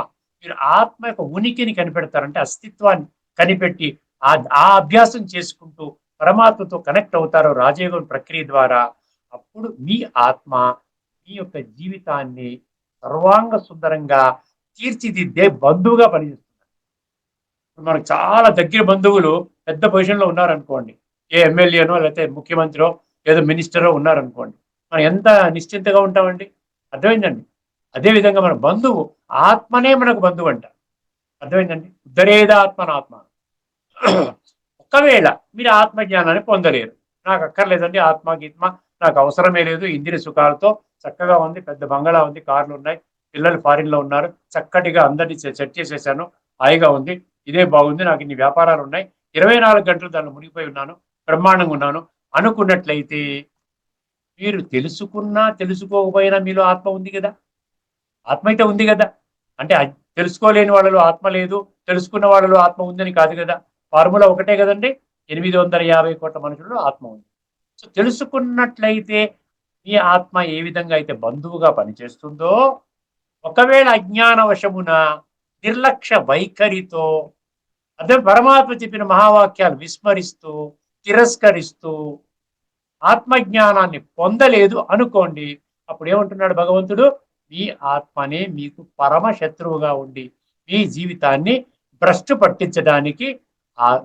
మీరు ఆత్మ యొక్క ఉనికిని కనిపెడతారంటే అస్తిత్వాన్ని కనిపెట్టి ఆ అభ్యాసం చేసుకుంటూ పరమాత్మతో కనెక్ట్ అవుతారో రాజయోగం ప్రక్రియ ద్వారా, అప్పుడు మీ ఆత్మ మీ యొక్క జీవితాన్ని సర్వాంగ సుందరంగా తీర్చిదిద్దే బంధువుగా పనిచేస్తుంది. మనకు చాలా దగ్గర బంధువులు పెద్ద పొజిషన్లో ఉన్నారనుకోండి, ఏ ఎమ్మెల్యేనో లేకపోతే ముఖ్యమంత్రో ఏదో మినిస్టరో ఉన్నారనుకోండి, మనం ఎంత నిశ్చింతగా ఉంటామండి. అర్థమైందండి? అదేవిధంగా మన బంధువు ఆత్మనే మనకు బంధువు అంట. అర్థమైందండి? ఉద్ధరేదాత్మనాత్మ. ఒకవేళ మీరు ఆత్మజ్ఞానాన్ని పొందలేరు, నాకు అక్కర్లేదండి ఆత్మ గీత్మ, నాకు అవసరమే లేదు, ఇంద్రియ సుఖాలతో చక్కగా ఉంది, పెద్ద బంగళా ఉంది, కార్లు ఉన్నాయి, పిల్లలు ఫారిన్లో ఉన్నారు, చక్కటిగా అందరినీ సెట్ చేసేసాను, హాయిగా ఉంది, ఇదే బాగుంది, నాకు ఇన్ని వ్యాపారాలు ఉన్నాయి, 24 గంటలు దాన్ని మునిగిపోయి ఉన్నాను, బ్రహ్మాండంగా ఉన్నాను అనుకున్నట్లయితే, మీరు తెలుసుకున్నా తెలుసుకోకపోయినా మీలో ఆత్మ ఉంది కదా. ఆత్మ అయితే ఉంది కదా. అంటే తెలుసుకోలేని వాళ్ళలో ఆత్మ లేదు, తెలుసుకున్న వాళ్ళలో ఆత్మ ఉందని కాదు కదా. ఫార్ములా ఒకటే కదండి. 850 కోట్ల మనుషుల్లో ఆత్మ ఉంది. సో తెలుసుకున్నట్లయితే మీ ఆత్మ ఏ విధంగా అయితే బంధువుగా పనిచేస్తుందో, ఒకవేళ అజ్ఞానవశమున నిర్లక్ష్య వైఖరితో అదే పరమాత్మ చెప్పిన మహావాక్యాలు విస్మరిస్తూ తిరస్కరిస్తూ ఆత్మజ్ఞానాన్ని పొందలేదు అనుకోండి, అప్పుడు ఏమంటున్నాడు భగవంతుడు? మీ ఆత్మనే మీకు పరమ శత్రువుగా ఉండి మీ జీవితాన్ని భ్రష్టు పట్టించడానికి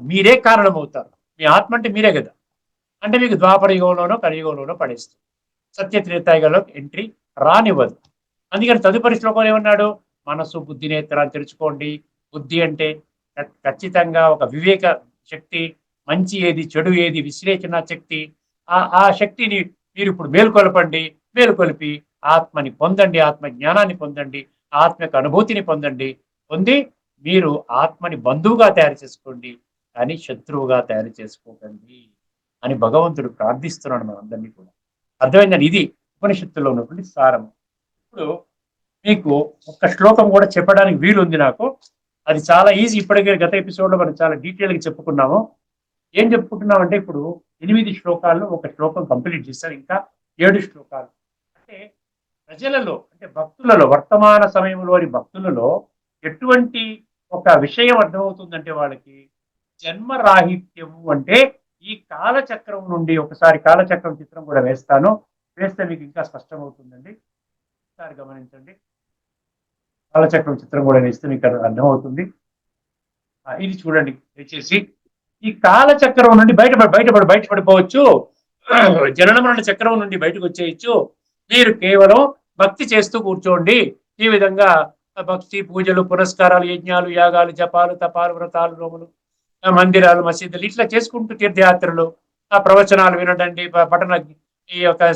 మీరే కారణమవుతారు. మీ ఆత్మ అంటే మీరే కదా. అంటే మీకు ద్వాపర యుగంలోనో కలియుగంలోనో పడేస్తుంది. సత్యత్రేతాయుగంలో ఎంట్రీ రానివ్వదు. అందుకని తదుపరి శ్లోకంలో ఏమన్నాడు? మనసు బుద్ధి నేత్రాన్ని తెరుచుకోండి. బుద్ధి అంటే ఖచ్చితంగా ఒక వివేక శక్తి, మంచి ఏది చెడు ఏది విశ్లేషణ శక్తి. ఆ శక్తిని మీరు ఇప్పుడు మేలుకొల్పి ఆత్మని పొందండి, ఆత్మ జ్ఞానాన్ని పొందండి, ఆత్మక అనుభూతిని పొందండి. పొంది మీరు ఆత్మని బంధువుగా తయారు చేసుకోండి, కానీ శత్రువుగా తయారు చేసుకోకండి అని భగవంతుడు ప్రార్థిస్తున్నాడు మనందరినీ కూడా. అర్థమైందని? ఇది ఉపనిషత్తులో ఉన్నటువంటి సారం. ఇప్పుడు మీకు ఒక్క శ్లోకం కూడా చెప్పడానికి వీలుంది నాకు. అది చాలా ఈజీ. ఇప్పటికే గత ఎపిసోడ్లో మనం చాలా డీటెయిల్గా చెప్పుకున్నాము. ఏం చెప్పుకుంటున్నామంటే ఇప్పుడు 8 శ్లోకాల్లో ఒక శ్లోకం కంప్లీట్ చేశారు, ఇంకా 7 శ్లోకాలు. అంటే ప్రజలలో, అంటే భక్తులలో, వర్తమాన సమయంలోని భక్తులలో ఎటువంటి ఒక విషయం అర్థమవుతుందంటే వాళ్ళకి జన్మరాహిత్యము అంటే ఈ కాలచక్రం నుండి, ఒకసారి కాలచక్రం చిత్రం కూడా వేస్తాను, వేస్తే మీకు ఇంకా స్పష్టమవుతుందండి. ఒకసారి గమనించండి. కాలచక్రం చిత్రం కూడా వేస్తే మీకు అర్థమవుతుంది. ఇది చూడండి దయచేసి. ఈ కాలచక్రం నుండి బయటపడిపోవచ్చు, జనన మరణ చక్రం నుండి బయటకు వచ్చేయచ్చు. మీరు కేవలం భక్తి చేస్తూ కూర్చోండి. ఈ విధంగా భక్తి, పూజలు, పురస్కారాలు, యజ్ఞాలు, యాగాలు, జపాలు, తపాలు, వ్రతాలు, నోములు, మందిరాలు, మసీదులు ఇట్లా చేసుకుంటూ తీర్థయాత్రలు, ప్రవచనాలు వినడండి, పఠన ఈ యొక్క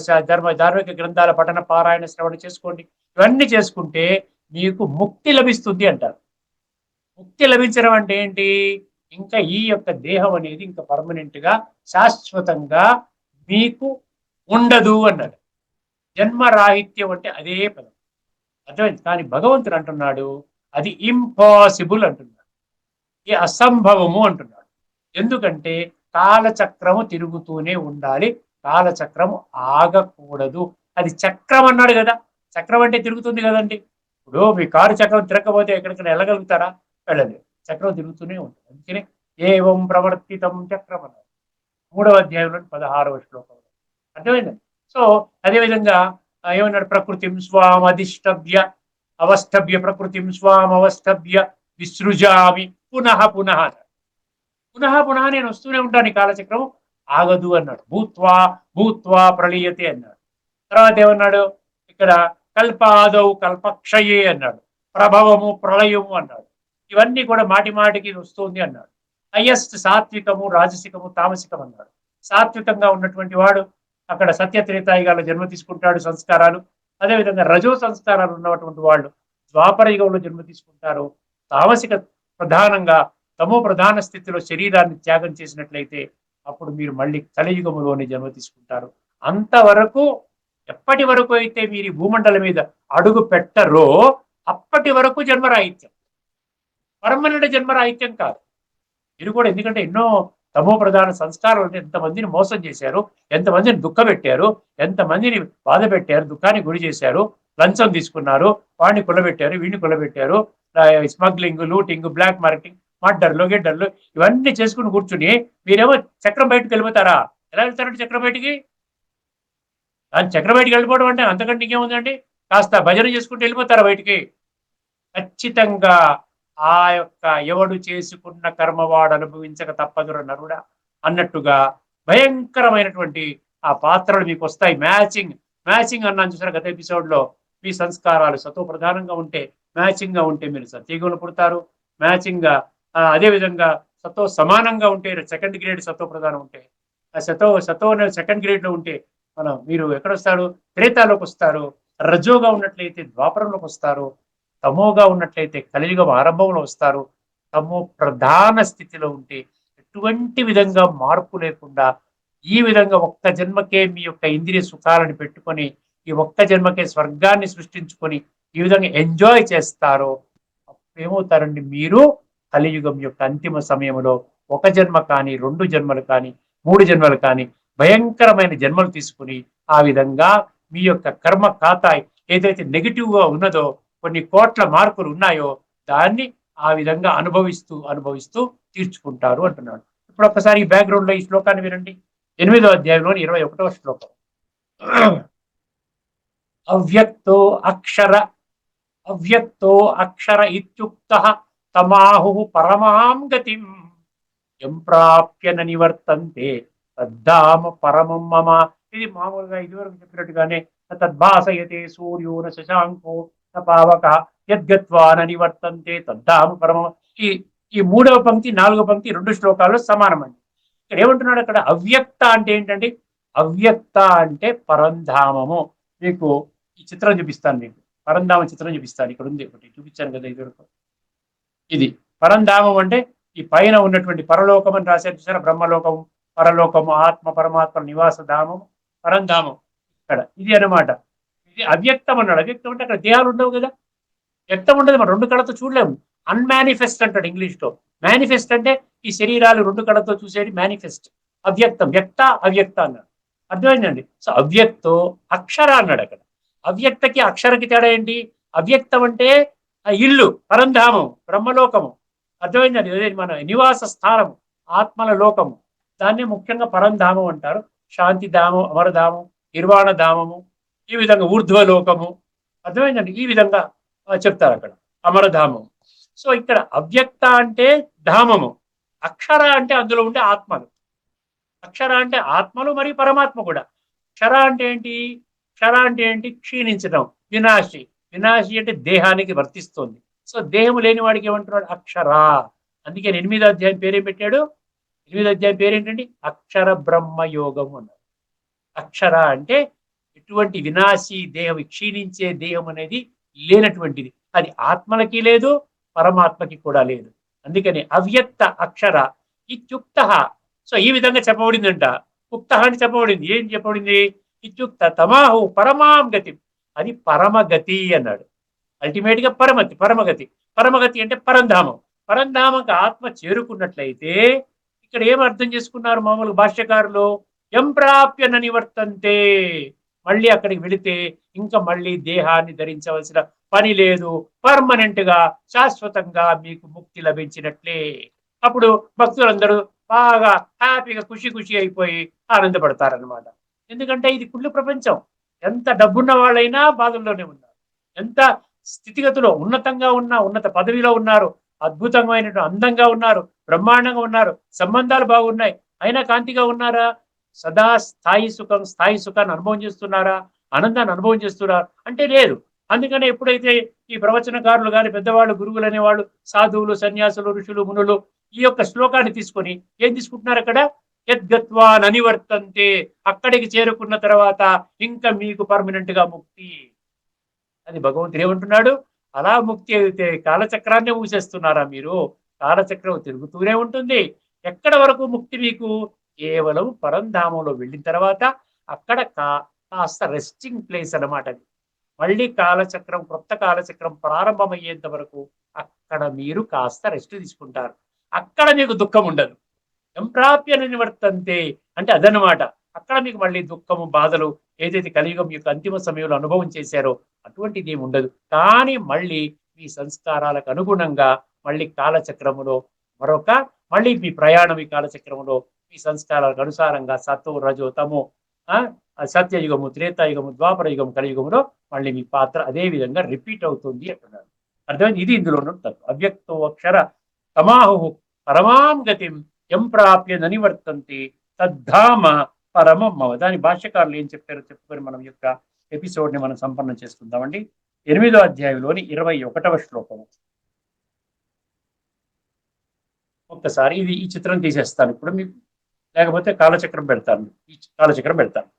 ధార్మిక గ్రంథాల పఠన పారాయణ శ్రవణ చేసుకోండి. ఇవన్నీ చేసుకుంటే మీకు ముక్తి లభిస్తుంది అంటారు. ముక్తి లభించడం అంటే ఏంటి? ఇంకా ఈ యొక్క దేహం అనేది ఇంకా పర్మనెంట్ గా శాశ్వతంగా మీకు ఉండదు అన్నాడు. జన్మరాహిత్యం అంటే అదే పదం, అర్థమైంది. కానీ భగవంతుడు అంటున్నాడు అది ఇంపాసిబుల్ అంటున్నాడు, ఈ అసంభవము అంటున్నాడు. ఎందుకంటే కాలచక్రము తిరుగుతూనే ఉండాలి, కాలచక్రము ఆగకూడదు. అది చక్రం అన్నాడు కదా, చక్రం అంటే తిరుగుతుంది కదండి. ఇప్పుడు మీ కారు చక్రం తిరగకపోతే ఎక్కడికైనా వెళ్ళగలుగుతారా? వెళ్ళలేదు, చక్రం తిరుగుతూనే ఉంటుంది. అందుకనే ఏవం ప్రవర్తితం చక్రం అన్నాడు 3వ అధ్యాయంలో 16వ శ్లోకంలో, అర్థమైందండి. సో అదేవిధంగా ఏమన్నాడు? ప్రకృతిం స్వామధిష్టవ్య అవస్థవ్య, ప్రకృతిం స్వామవస్థవ్య విసృజామి పునః పునః. పునః పునః నేను వస్తూనే ఉంటాను, ఈ కాలచక్రం ఆగదు అన్నాడు. భూత్వా భూత్వా ప్రళీయతే అన్నాడు. తర్వాత ఏమన్నాడు ఇక్కడ? కల్పాదౌ కల్పక్షయే అన్నాడు. ప్రభవము ప్రళయము అన్నాడు. ఇవన్నీ కూడా మాటి మాటికి వస్తుంది అన్నాడు. హైయెస్ట్ సాత్వికము రాజసికము తామసికం అన్నాడు. సాత్వికంగా ఉన్నటువంటి వాడు అక్కడ సత్యత్రేతాయుగాల జన్మ తీసుకుంటాడు, సంస్కారాలు. అదేవిధంగా రజో సంస్కారాలు ఉన్నటువంటి వాళ్ళు ద్వాపర యుగంలో జన్మ తీసుకుంటారు. తామసిక ప్రధానంగా తమో ప్రధాన స్థితిలో శరీరాన్ని త్యాగం చేసినట్లయితే అప్పుడు మీరు మళ్ళీ కలియుగములోనే జన్మ తీసుకుంటారు. అంతవరకు, ఎప్పటి వరకు అయితే మీరు భూమండలం మీద అడుగు పెట్టరో అప్పటి వరకు జన్మరాహిత్యం, పర్మనెంట్ జన్మరాహిత్యం కాదు. మీరు కూడా, ఎందుకంటే ఎన్నో తమో ప్రధాన సంస్కారాలు అంటే ఎంతమందిని మోసం చేశారు, ఎంతమందిని దుఃఖపెట్టారు, ఎంతమందిని బాధ పెట్టారు, దుఃఖానికి గురి చేశారు, లంచం తీసుకున్నారు, వాడిని కులబెట్టారు, వీడిని కులబెట్టారు, స్మగ్లింగ్, లూటింగ్, బ్లాక్ మార్కెటింగ్, మర్డర్లు గిడ్డర్లు ఇవన్నీ చేసుకుని కూర్చుని మీరేమో చక్రం బయటకు వెళ్ళిపోతారా? ఎలా వెళ్తారంటే చక్రం బయటికి? దాని చక్రం బయటికి వెళ్ళిపోవడం అంటే అంతకంటే ఇంకేముందండి? కాస్త భజన చేసుకుంటూ వెళ్ళిపోతారా బయటికి? ఖచ్చితంగా ఆ యొక్క ఎవడు చేసుకున్న కర్మ వాడు అనుభవించక తప్పదుర నరుడా అన్నట్టుగా భయంకరమైనటువంటి ఆ పాత్రలు మీకు వస్తాయి. మ్యాచింగ్ మ్యాచింగ్ అన్నాను చూసారు గత ఎపిసోడ్ లో. మీ సంస్కారాలు సతో ప్రధానంగా ఉంటే, మ్యాచింగ్ గా ఉంటే మీరు సత్యయుగంలో పుడతారు. మ్యాచింగ్ గా అదే విధంగా సతో సమానంగా ఉంటే, సెకండ్ గ్రేడ్ సతో ప్రధానం ఉంటే, సతో సెకండ్ గ్రేడ్ లో ఉంటే మీరు ఎక్కడొస్తారు? త్రేతాలోకి వస్తారు. రజోగా ఉన్నట్లయితే ద్వాపరంలోకి వస్తారు. తమోగా ఉన్నట్లయితే కలియుగం ఆరంభంలో వస్తారు. తమో ప్రధాన స్థితిలో ఉంటే ఎటువంటి విధంగా మార్పు లేకుండా ఈ విధంగా ఒక్క జన్మకే మీ యొక్క ఇంద్రియ సుఖాలను పెట్టుకొని, ఈ ఒక్క జన్మకే స్వర్గాన్ని సృష్టించుకొని ఈ విధంగా ఎంజాయ్ చేస్తారో ఏమవుతారండి? మీరు కలియుగం యొక్క అంతిమ సమయంలో ఒక జన్మ కానీ, 2 జన్మలు కానీ, 3 జన్మలు కానీ భయంకరమైన జన్మలు తీసుకుని ఆ విధంగా మీ యొక్క కర్మ ఖాతా ఏదైతే నెగిటివ్ గా ఉన్నదో, కొన్ని కోట్ల మార్కులు ఉన్నాయో దాన్ని ఆ విధంగా అనుభవిస్తూ అనుభవిస్తూ తీర్చుకుంటారు అంటున్నాడు. ఇప్పుడు ఒక్కసారి ఈ బ్యాక్గ్రౌండ్ లో ఈ శ్లోకాన్ని వినండి. 8వ అధ్యాయంలోని 21వ శ్లోకం. అవ్యక్తో అక్షర అవ్యక్తో అక్షర ఇత్యుక్తః తమాహు పరమాం గతిం యం ప్రాప్య న నివర్తంతే తద్ధామ పరమం మమ. ఇది మామూలుగా ఇదివరకు చెప్పినట్టుగానే తద్భాసయతే సూర్యో న శశాంకో న పావక యద్గత్వా న నివర్తంతే తద్ధామ పరమం. ఈ ఈ 3వ పంక్తి 4వ పంక్తి 2 శ్లోకాల్లో సమానమండి. ఇక్కడ ఏమంటున్నాడు? అక్కడ అవ్యక్త అంటే ఏంటండి? అవ్యక్త అంటే పరంధామము. మీకు ఈ చిత్రం చూపిస్తాను, మీకు పరంధామ చిత్రం చూపిస్తాను. ఇక్కడ ఉంది ఒకటి, చూపించాను కదా ఇదివరకు. ఇది పరంధామం అంటే ఈ పైన ఉన్నటువంటి పరలోకం అని రాశారు చూసారా? బ్రహ్మలోకము, పరలోకము, ఆత్మ పరమాత్మ నివాస ధామము పరంధామం. ఇక్కడ ఇది అన్నమాట. ఇది అవ్యక్తం అన్నాడు. అవ్యక్తం అంటే అక్కడ దేహాలు ఉండవు కదా, వ్యక్తం ఉండదు, మనం 2 కళ్ళతో చూడలేము. అన్మానిఫెస్ట్ అంటాడు ఇంగ్లీష్ లో. మేనిఫెస్ట్ అంటే ఈ శరీరాలు 2 కళ్ళతో చూసేది మేనిఫెస్ట్. అవ్యక్తం, వ్యక్త అవ్యక్త అన్నాడు. అర్థమైందండి? సో అవ్యక్తో అక్షర అన్నాడు అక్కడ. అవ్యక్తకి అక్షరకి తేడా ఏంటి? అవ్యక్తం అంటే ఇల్లు, పరంధామం, బ్రహ్మలోకము. అర్థమైందండి? అదే మన నివాస స్థానము, ఆత్మల లోకము. దాన్ని ముఖ్యంగా పరంధామం అంటారు. శాంతిధామం, అమరధామం, నిర్వాణ ధామము, ఈ విధంగా ఊర్ధ్వలోకము. అర్థమైందండి? ఈ విధంగా చెప్తారు అక్కడ అమరధామం. సో ఇక్కడ అవ్యక్త అంటే ధామము, అక్షర అంటే అందులో ఉండే ఆత్మలు. అక్షర అంటే ఆత్మలు మరియు పరమాత్మ కూడా. క్షర అంటే ఏంటి? క్షర అంటే ఏంటి? క్షీణించడం, వినాశి. వినాశి అంటే దేహానికి వర్తిస్తుంది. సో దేహము లేని వాడికి ఏమంటున్నాడు? అక్షర. అందుకే 8వ అధ్యాయం పేరేం పెట్టాడు? 8వ అధ్యాయం పేరేంటండి? అక్షర బ్రహ్మ యోగం అన్నాడు. అక్షర అంటే ఎటువంటి వినాశీ దేహం, క్షీణించే దేహం అనేది లేనటువంటిది. అది ఆత్మలకి లేదు, పరమాత్మకి కూడా లేదు. అందుకని అవ్యక్త అక్షర ఇత్యుక్త. సో ఈ విధంగా చెప్పబడిందంట. ఉక్త అని చెప్పబడింది. ఏం చెప్పబడింది? ఇత్యుక్త తమాహు పరమాం గతి. అది పరమగతి అన్నాడు. అల్టిమేట్ గా పరమతి, పరమగతి. పరమగతి అంటే పరంధామం. పరంధామంకి ఆత్మ చేరుకున్నట్లయితే ఇక్కడ ఏం అర్థం చేసుకున్నారు మామూలు భాష్యకారులు? ఎంప్రాప్య నివర్తంతే. మళ్ళీ అక్కడికి వెళితే ఇంకా మళ్ళీ దేహాన్ని ధరించవలసిన పని లేదు. పర్మనెంట్ గా, శాశ్వతంగా మీకు ముక్తి లభించినట్లే. అప్పుడు భక్తులందరూ బాగా హ్యాపీగా ఖుషి ఖుషి అయిపోయి ఆనందపడతారనమాట. ఎందుకంటే ఇది కుళ్ళు ప్రపంచం. ఎంత డబ్బున్న వాళ్ళైనా బాధల్లోనే ఉన్నారు. ఎంత స్థితిగతిలో ఉన్నతంగా ఉన్న, ఉన్నత పదవిలో ఉన్నారు, అద్భుతమైన అందంగా ఉన్నారు, బ్రహ్మాండంగా ఉన్నారు, సంబంధాలు బాగున్నాయి, అయినా కాంతిగా ఉన్నారా? సదా స్థాయి సుఖాన్ని అనుభవం చేస్తున్నారా? ఆనందాన్ని అనుభవం చేస్తున్నారా అంటే లేదు. అందుకనే ఎప్పుడైతే ఈ ప్రవచనకారులు కానీ, పెద్దవాళ్ళు, గురువులు అనేవాళ్ళు, సాధువులు, సన్యాసులు, ఋషులు, మునులు ఈ యొక్క శ్లోకాన్ని తీసుకొని ఏం తీసుకుంటున్నారు అక్కడ? యద్గత్వా ననివర్తంతే. అక్కడికి చేరుకున్న తర్వాత ఇంకా మీకు పర్మనెంట్ గా ముక్తి. అది భగవంతుడు ఏమంటున్నాడు? అలా ముక్తి అయితే కాలచక్రాన్ని మూసేస్తున్నారా మీరు? కాలచక్రం తిరుగుతూనే ఉంటుంది. ఎక్కడ వరకు ముక్తి మీకు? కేవలం పరంధామంలో వెళ్ళిన తర్వాత అక్కడ కాస్త రెస్టింగ్ ప్లేస్ అన్నమాట అది. మళ్ళీ కాలచక్రం, కొత్త కాలచక్రం ప్రారంభమయ్యేంత వరకు అక్కడ మీరు కాస్త రెస్ట్ తీసుకుంటారు. అక్కడ మీకు దుఃఖం ఉండదు. సంప్రాప్య నివర్తంతే అంటే అదనమాట. అక్కడ మీకు మళ్ళీ దుఃఖము, బాధలు ఏదైతే కలియుగం యొక్క అంతిమ సమయంలో అనుభవం చేశారో అటువంటిది ఏమి ఉండదు. కానీ మళ్ళీ మీ సంస్కారాలకు అనుగుణంగా మళ్ళీ కాలచక్రములో మళ్ళీ మీ ప్రయాణం ఈ కాలచక్రములో మీ సంస్కారాలకు అనుసారంగా సత్వ, రజో, తమో, సత్యయుగము, త్రేతాయుగము, ద్వాపర యుగము, కలియుగములో మళ్ళీ మీ పాత్ర అదే విధంగా రిపీట్ అవుతుంది అంటున్నారు. అర్థమైంది? ఇది ఇందులో ఉంటుంది. అవ్యక్తో అక్షర తమాహు పరమాం గతిం ఎంప్రాప్య నివర్తంతి తద్ధామ పరమం మమ. దాని భాష్యకారులు ఏం చెప్పారో చెప్పుకొని మనం యొక్క ఎపిసోడ్ ని మనం సంపన్నం చేసుకుందామండి. 8వ అధ్యాయంలోని 21వ శ్లోకము. ఒక్కసారి ఈ చిత్రం తీసేస్తాను ఇప్పుడు మీకు, లేకపోతే కాలచక్రం పెడతాను. ఈ కాలచక్రం పెడతాను.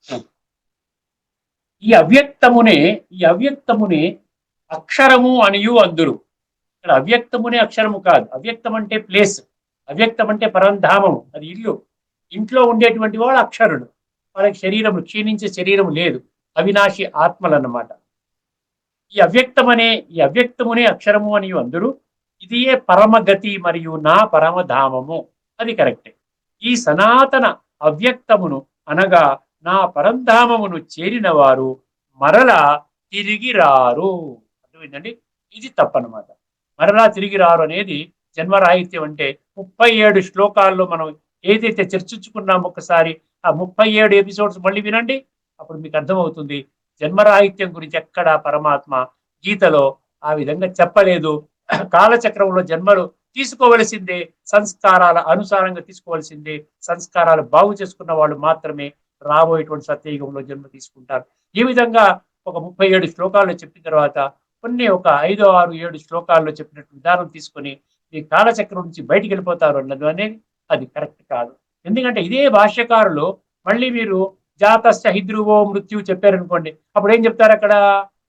ఈ అవ్యక్తమునే అక్షరము అనియు అందురు. ఇక్కడ అవ్యక్తమునే అక్షరము కాదు. అవ్యక్తం అంటే ప్లేస్, అవ్యక్తం అంటే పరంధామము, అది ఇల్లు. ఇంట్లో ఉండేటువంటి వాళ్ళు అక్షరులు. వాళ్ళకి శరీరము, క్షీణించే శరీరం లేదు, అవినాశి ఆత్మలు అన్నమాట. ఈ అవ్యక్తమునే అక్షరము అని అందరూ ఇదియే పరమగతి మరియు నా పరమధామము. అది కరెక్టే. ఈ సనాతన అవ్యక్తమును అనగా నా పరంధామమును చేరిన వారు మరలా తిరిగి రారు. అర్థమైందండి? ఇది తప్పనమాట. మరలా తిరిగి రారు అనేది జన్మరాహిత్యం అంటే 37 శ్లోకాల్లో మనం ఏదైతే చర్చించుకున్నాం ఒకసారి ఆ 37 ఎపిసోడ్స్ మళ్ళీ వినండి. అప్పుడు మీకు అర్థమవుతుంది జన్మరాహిత్యం గురించి ఎక్కడ పరమాత్మ గీతలో ఆ విధంగా చెప్పలేదు. కాలచక్రంలో జన్మలు తీసుకోవలసిందే, సంస్కారాల అనుసారంగా తీసుకోవాల్సిందే. సంస్కారాలు బాగు చేసుకున్న వాళ్ళు మాత్రమే రాబోయేటువంటి సత్యయుగంలో జన్మ తీసుకుంటారు. ఈ విధంగా ఒక 37 శ్లోకాల్లో చెప్పిన తర్వాత కొన్ని ఒక 5, 6, 7 శ్లోకాల్లో చెప్పినట్టు విధానం తీసుకొని ఈ కాలచక్రం నుంచి బయటికి వెళ్ళిపోతారు అన్నది అనేది అది కరెక్ట్ కాదు. ఎందుకంటే ఇదే భాష్యకారులు మళ్ళీ మీరు జాతస్య హిద్రువో మృత్యు చెప్పారనుకోండి, అప్పుడు ఏం చెప్తారు అక్కడ?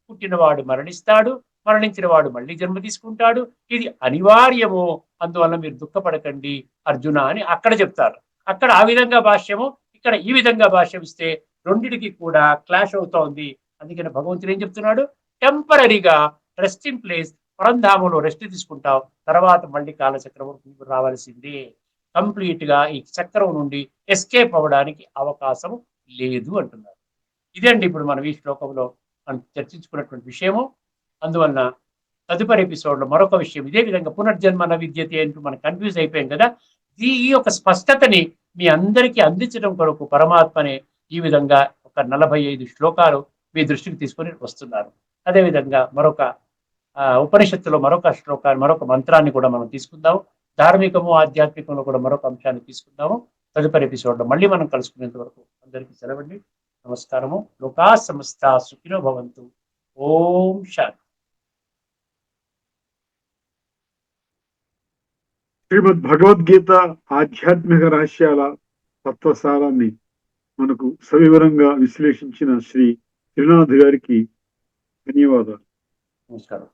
పుట్టినవాడు మరణిస్తాడు, మరణించిన వాడు మళ్ళీ జన్మ తీసుకుంటాడు, ఇది అనివార్యము, అందువల్ల మీరు దుఃఖపడకండి అర్జున అని అక్కడ చెప్తారు. అక్కడ ఆ విధంగా భాష్యము, ఇక్కడ ఈ విధంగా భాష్యం ఇస్తే రెండిటికి కూడా క్లాష్ అవుతోంది. అందుకని భగవంతుడు ఏం చెప్తున్నాడు? టెంపరీగా రెస్టింగ్ ప్లేస్, పరంధామంలో రెస్ట్ తీసుకుంటావు, తర్వాత మళ్ళీ కాలచక్రం రావాల్సిందే. కంప్లీట్ గా ఈ చక్రం నుండి ఎస్కేప్ అవ్వడానికి అవకాశం లేదు అంటున్నారు. ఇదండి ఇప్పుడు మనం ఈ శ్లోకంలో మనం చర్చించుకున్నటువంటి విషయము. అందువలన తదుపరి ఎపిసోడ్ లో మరొక విషయం ఇదే విధంగా పునర్జన్మ న విద్యతే అంటూ మనం కన్ఫ్యూజ్ అయిపోయాం కదా. ఈ యొక్క స్పష్టతని మీ అందరికీ అందించడం కొరకు పరమాత్మనే ఈ విధంగా ఒక 45 శ్లోకాలు మీ దృష్టికి తీసుకొని వస్తున్నారు. అదేవిధంగా మరొక ఉపనిషత్తులో మరొక శ్లోకాన్ని, మరొక మంత్రాన్ని కూడా మనం తీసుకుందాం. ధార్మికము, ఆధ్యాత్మికంలో కూడా మరొక అంశాన్ని తీసుకుందాము. తదుపరి ఎపిసోడ్ లో మళ్ళీ మనం కలుసుకునేంత వరకు అందరికీ సెలవండి. నమస్కారము. లోకా సమస్తా సుఖినో భవంతు. ఓం శాంతి. శ్రీమద్ భగవద్గీత ఆధ్యాత్మిక రహస్యాల తత్వసారాన్ని మనకు సవివరంగా విశ్లేషించిన శ్రీ త్రినాథ్ గారికి ధన్యవాదాలు. నమస్కారం.